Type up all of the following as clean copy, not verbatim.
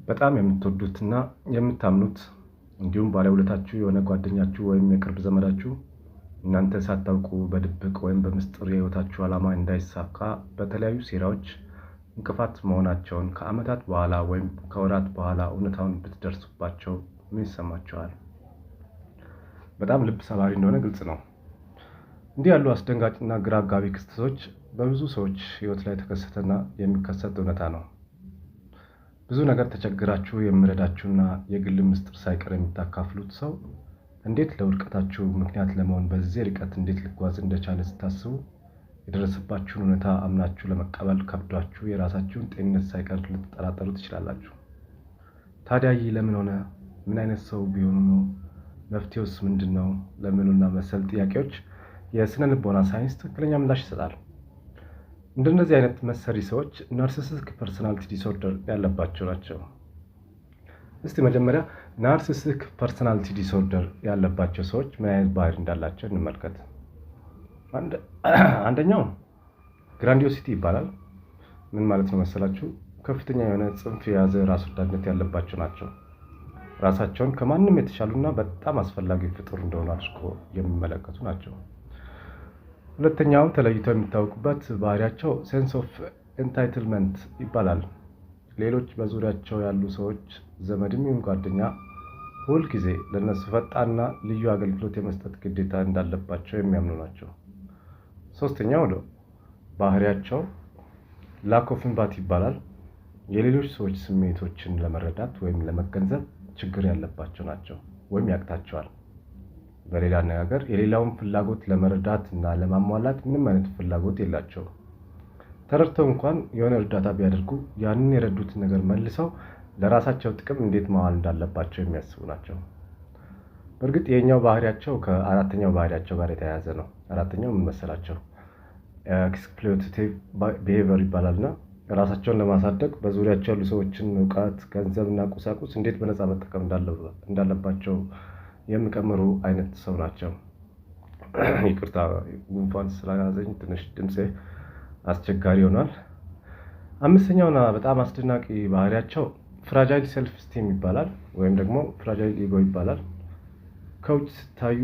በጣም የምትወዱትና የምታምኑት እንዲሁም ባለውለታችሁ የሆነ ጓደኛችሁ ወይም የቅርብ ዘመዳችሁ እናንተ ሳታውቁ በድብቅ ወይም በምስጢር የህይወታችሁ ዓላማ እንዳይሳካ በተለያዩ ሴራዎች እንቅፋት መሆናቸውን ከዓመታት በኋላ ወይም ከወራት በኋላ እውነታውን ብትደርሱባቸው ምን ይሰማችኋል? በጣም ልብ ሰባሪ እንደሆነ ግልጽ ነው። እንዲህ ያሉ አስደንጋጭና ግራ አጋቢ ክስተቶች በብዙ ሰዎች ህይወት ላይ የተከሰተና የሚከሰት እውነታ ነው። ብዙ ነገር ተቸግራችሁ የሚረዳችሁና የግል ምስጢር ሳይቀር የምታካፍሉት ሰው እንዴት ለውድቀታችሁ ምክንያት ለመሆን በዚህ ርቀት እንዴት ሊጓዝ እንደቻለ ስታስቡ የደረሰባችሁን እውነታ አምናችሁ ለመቀበል ከብዷችሁ የራሳችሁን ጤንነት ሳይቀር ልትጠራጠሩ ትችላላችሁ። ታዲያ ይህ ለምን ሆነ? ምን አይነት ሰው ቢሆኑ ነው? መፍትሄውስ ምንድን ነው? ለሚሉና መሰል ጥያቄዎች የስነ ልቦና ሳይንስ ትክክለኛ ምላሽ ይሰጣል። እንደነዚህ አይነት መሰሪ ሰዎች ናርሲሲስቲክ ፐርሰናሊቲ ዲስኦርደር ያለባቸው ናቸው። እስቲ መጀመሪያ ናርሲሲስቲክ ፐርሰናሊቲ ዲስኦርደር ያለባቸው ሰዎች ምን አይነት ባህሪ እንዳላቸው እንመልከት። አንደኛው ግራንዲዮሲቲ ይባላል። ምን ማለት ነው መሰላችሁ? ከፍተኛ የሆነ ጽንፍ የያዘ ራስ ወዳድነት ያለባቸው ናቸው። ራሳቸውን ከማንም የተሻሉና በጣም አስፈላጊ ፍጡር እንደሆኑ አድርገው የሚመለከቱ ናቸው። ሁለተኛው ተለይተው የሚታወቁበት ባህሪያቸው ሴንስ ኦፍ ኤንታይትልመንት ይባላል። ሌሎች በዙሪያቸው ያሉ ሰዎች ዘመድም ይሁን ጓደኛ ሁል ጊዜ ለነሱ ፈጣንና ልዩ አገልግሎት የመስጠት ግዴታ እንዳለባቸው የሚያምኑ ናቸው። ሶስተኛው ባህሪያቸው ላክ ኦፍ ኢምፓቲ ይባላል። የሌሎች ሰዎች ስሜቶችን ለመረዳት ወይም ለመገንዘብ ችግር ያለባቸው ናቸው ወይም ያቅታቸዋል። በሌላ አነጋገር የሌላውን ፍላጎት ለመረዳት እና ለማሟላት ምንም አይነት ፍላጎት የላቸውም። ተረድተው እንኳን የሆነ እርዳታ ቢያደርጉ ያንን የረዱትን ነገር መልሰው ለራሳቸው ጥቅም እንዴት ማዋል እንዳለባቸው የሚያስቡ ናቸው። በእርግጥ የኛው ባህሪያቸው ከአራተኛው ባህሪያቸው ጋር የተያያዘ ነው። አራተኛው ምን መሰላቸው? ኤክስፕሎይቴቲቭ ቢሄቪየር ይባላልና ራሳቸውን ለማሳደግ በዙሪያቸው ያሉ ሰዎችን እውቀት፣ ገንዘብና ቁሳቁስ እንዴት በነፃ መጠቀም እንዳለባቸው የሚቀምሩ አይነት ሰው ናቸው። ይቅርታ ጉንፋን ስለያዘኝ ትንሽ ድምጼ አስቸጋሪ ሆኗል። አምስተኛውና በጣም አስደናቂ ባህሪያቸው ፍራጃይል ሴልፍ ስቲም ይባላል ወይም ደግሞ ፍራጃይል ኢጎ ይባላል። ከውጭ ሲታዩ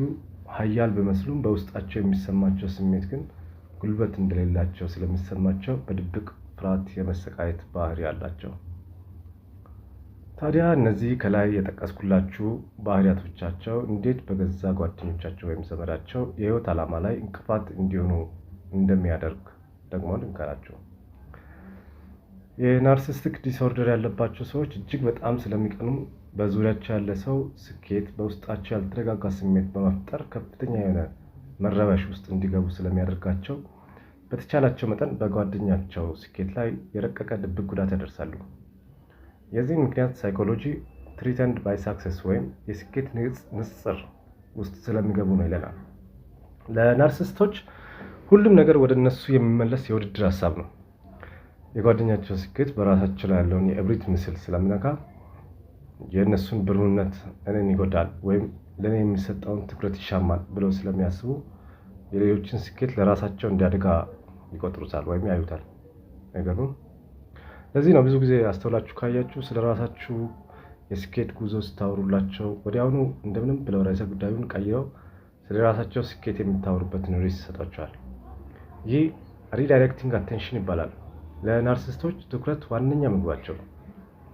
ኃያል ቢመስሉም በውስጣቸው የሚሰማቸው ስሜት ግን ጉልበት እንደሌላቸው ስለሚሰማቸው በድብቅ ፍርሃት የመሰቃየት ባህሪ አላቸው። ታዲያ እነዚህ ከላይ የጠቀስኩላችሁ ባህሪያቶቻቸው እንዴት በገዛ ጓደኞቻቸው ወይም ዘመዳቸው የህይወት ዓላማ ላይ እንቅፋት እንዲሆኑ እንደሚያደርግ ደግሞ ልንገራችሁ። የናርሲሲስቲክ ዲስኦርደር ያለባቸው ሰዎች እጅግ በጣም ስለሚቀኑ በዙሪያቸው ያለ ሰው ስኬት በውስጣቸው ያልተረጋጋ ስሜት በመፍጠር ከፍተኛ የሆነ መረበሽ ውስጥ እንዲገቡ ስለሚያደርጋቸው በተቻላቸው መጠን በጓደኛቸው ስኬት ላይ የረቀቀ ድብቅ ጉዳት ያደርሳሉ። የዚህ ምክንያት ሳይኮሎጂ ትሪተንድ ባይ ሳክሰስ ወይም የስኬት ንጽጽር ውስጥ ስለሚገቡ ነው ይለናል። ለናርሲስቶች ሁሉም ነገር ወደ እነሱ የሚመለስ የውድድር ሀሳብ ነው። የጓደኛቸው ስኬት በራሳቸው ላይ ያለውን የእብሪት ምስል ስለሚነካ የእነሱን ብሩህነት እኔን ይጎዳል ወይም ለእኔ የሚሰጠውን ትኩረት ይሻማል ብለው ስለሚያስቡ የሌሎችን ስኬት ለራሳቸው እንዲያድጋ ይቆጥሩታል ወይም ያዩታል ነገሩ። ለዚህ ነው ብዙ ጊዜ አስተውላችሁ ካያችሁ ስለ ራሳችሁ የስኬት ጉዞ ስታወሩላቸው ወዲያውኑ እንደምንም ብለው ርዕሰ ጉዳዩን ቀይረው ስለ ራሳቸው ስኬት የምታወሩበትን ርዕስ ይሰጣቸዋል። ይህ ሪዳይሬክቲንግ አቴንሽን ይባላል። ለናርሲስቶች ትኩረት ዋነኛ ምግባቸው ነው።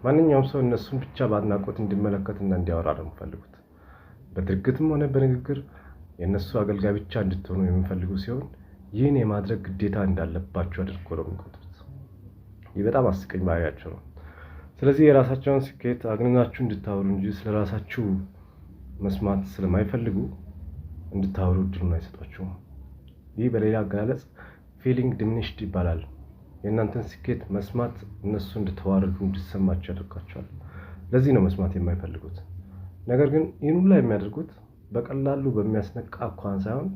ማንኛውም ሰው እነሱን ብቻ በአድናቆት እንዲመለከትና እንዲያወራ ነው የሚፈልጉት። በድርጊትም ሆነ በንግግር የእነሱ አገልጋይ ብቻ እንድትሆኑ የሚፈልጉ ሲሆን ይህን የማድረግ ግዴታ እንዳለባቸው አድርገው ነው የሚቆጥሩት። ይህ በጣም አስቀኝ ባህሪያቸው ነው። ስለዚህ የራሳቸውን ስኬት አግንናችሁ እንድታወሩ እንጂ ስለራሳችሁ መስማት ስለማይፈልጉ እንድታወሩ እድሉን አይሰጧችሁም። ይህ በሌላ አገላለጽ ፊሊንግ ዲሚኒሽድ ይባላል። የእናንተን ስኬት መስማት እነሱ እንድትዋረዱ እንዲሰማቸው ያደርጋቸዋል። ለዚህ ነው መስማት የማይፈልጉት። ነገር ግን ይህን ሁሉ የሚያደርጉት በቀላሉ በሚያስነቃ እንኳን ሳይሆን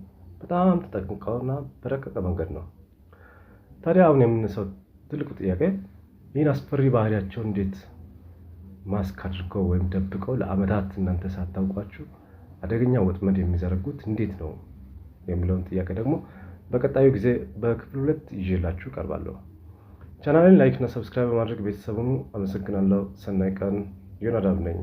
በጣም ተጠንቅቀውና በረቀቀ መንገድ ነው። ታዲያ አሁን የምንሰው ትልቁ ጥያቄ ይህን አስፈሪ ባህሪያቸው እንዴት ማስክ አድርገው ወይም ደብቀው ለዓመታት እናንተ ሳታውቋችሁ አደገኛ ወጥመድ የሚዘረጉት እንዴት ነው የሚለውን ጥያቄ ደግሞ በቀጣዩ ጊዜ በክፍል 2 ይዤላችሁ ቀርባለሁ። ቻናሌን ላይክ እና ሰብስክራይብ በማድረግ ቤተሰቡን አመሰግናለሁ። ሰናይ ቀን። ዮናዳብ ነኝ።